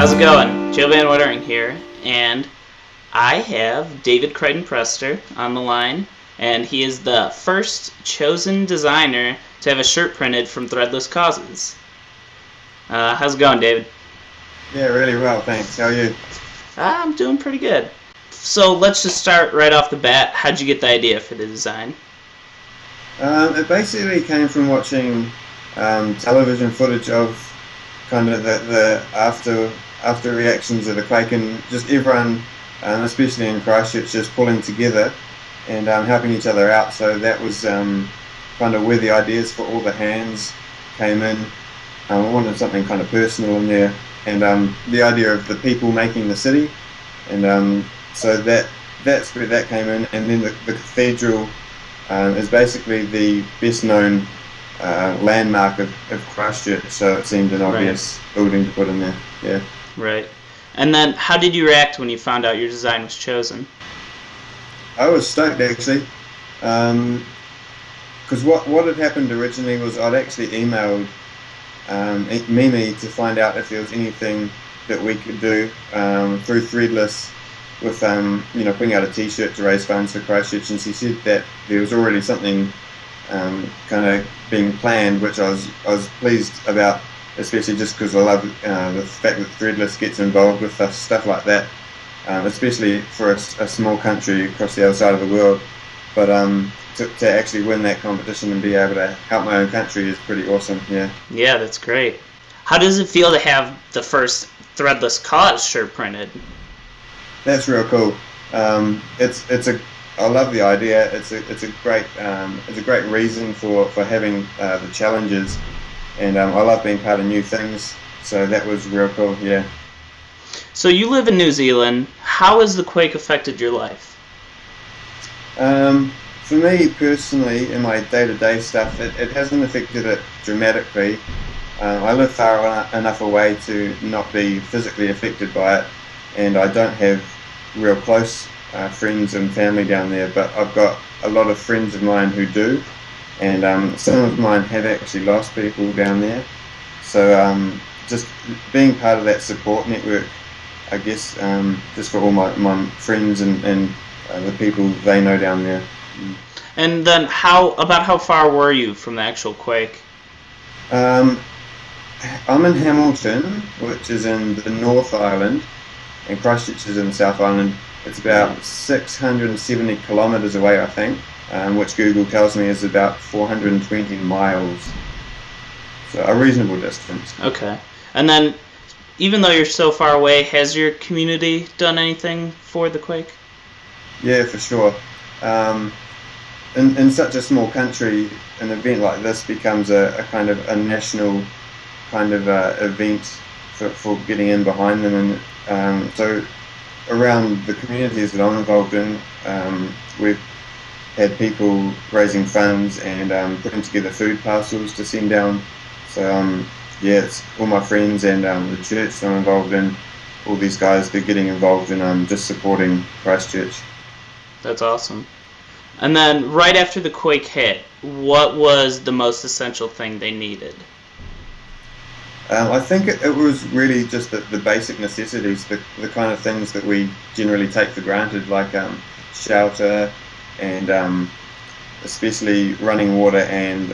How's it going? Joe Van Wetering here, and I have David Creighton-Pester on the line, and he is the first chosen designer to have a shirt printed from Threadless Causes. How's it going, David? Yeah, really well, thanks. How are you? I'm doing pretty good. So let's just start right off the bat. How'd you get the idea for the design? It basically came from watching television footage of kind of the after reactions of the quake, and just everyone, especially in Christchurch, just pulling together and helping each other out. So that was kind of where the ideas for all the hands came in. I wanted something kind of personal in there, and the idea of the people making the city, and so that's where that came in. And then the cathedral is basically the best known landmark of Christchurch, so it seemed an obvious building to put in there. Yeah. Right. And then how did you react when you found out your design was chosen? I was stoked, actually, because what had happened originally was I'd actually emailed Mimi to find out if there was anything that we could do through Threadless with putting out a t-shirt to raise funds for Christchurch, and she said that there was already something kind of being planned, which I was pleased about, especially just because I love the fact that Threadless gets involved with stuff like that, especially for a small country across the other side of the world. But to actually win that competition and be able to help my own country is pretty awesome. Yeah. Yeah, that's great. How does it feel to have the first Threadless Cause shirt printed? That's real cool. I love the idea. It's a great reason for having the challenges, and I love being part of new things. So that was real cool. Yeah. So you live in New Zealand. How has the quake affected your life? For me personally, in my day-to-day stuff, it hasn't affected it dramatically. I live far enough away to not be physically affected by it, and I don't have real close friends and family down there, but I've got a lot of friends of mine who do, and some of mine have actually lost people down there. So just being part of that support network, I guess, just for all my friends and the people they know down there. And then how far were you from the actual quake? I'm in Hamilton, which is in the North Island, and Christchurch is in the South Island. It's about 670 kilometres away, I think, which Google tells me is about 420 miles. So a reasonable distance. Okay. And then, even though you're so far away, has your community done anything for the quake? Yeah, for sure. In such a small country, an event like this becomes a kind of a national kind of event for getting in behind them, and so around the communities that I'm involved in, we've had people raising funds and putting together food parcels to send down. So yeah, it's all my friends and the church that I'm involved in, all these guys, they're getting involved in just supporting Christchurch. That's awesome. And then right after the quake hit, what was the most essential thing they needed? I think it was really just the basic necessities, the kind of things that we generally take for granted, like shelter and especially running water, and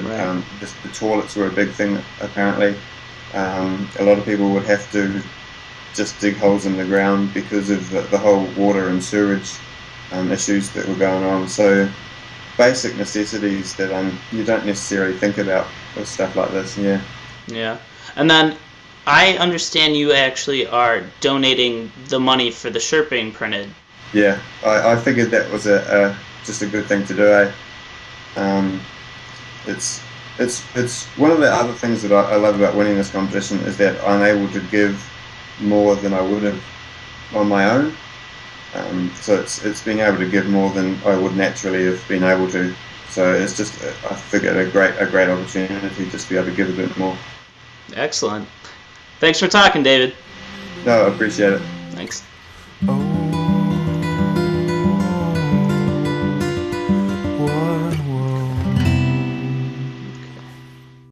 just the toilets were a big thing apparently. A lot of people would have to just dig holes in the ground because of the whole water and sewerage issues that were going on. So basic necessities that you don't necessarily think about with stuff like this. Yeah. Yeah. And then I understand you actually are donating the money for the shirt being printed. Yeah, I figured that was just a good thing to do. It's one of the other things that I love about winning this competition is that I'm able to give more than I would have on my own. So it's being able to give more than I would naturally have been able to. So it's just, I figured, a great opportunity just to be able to give a bit more. Excellent. Thanks for talking, David. No, I appreciate it. Thanks. Oh.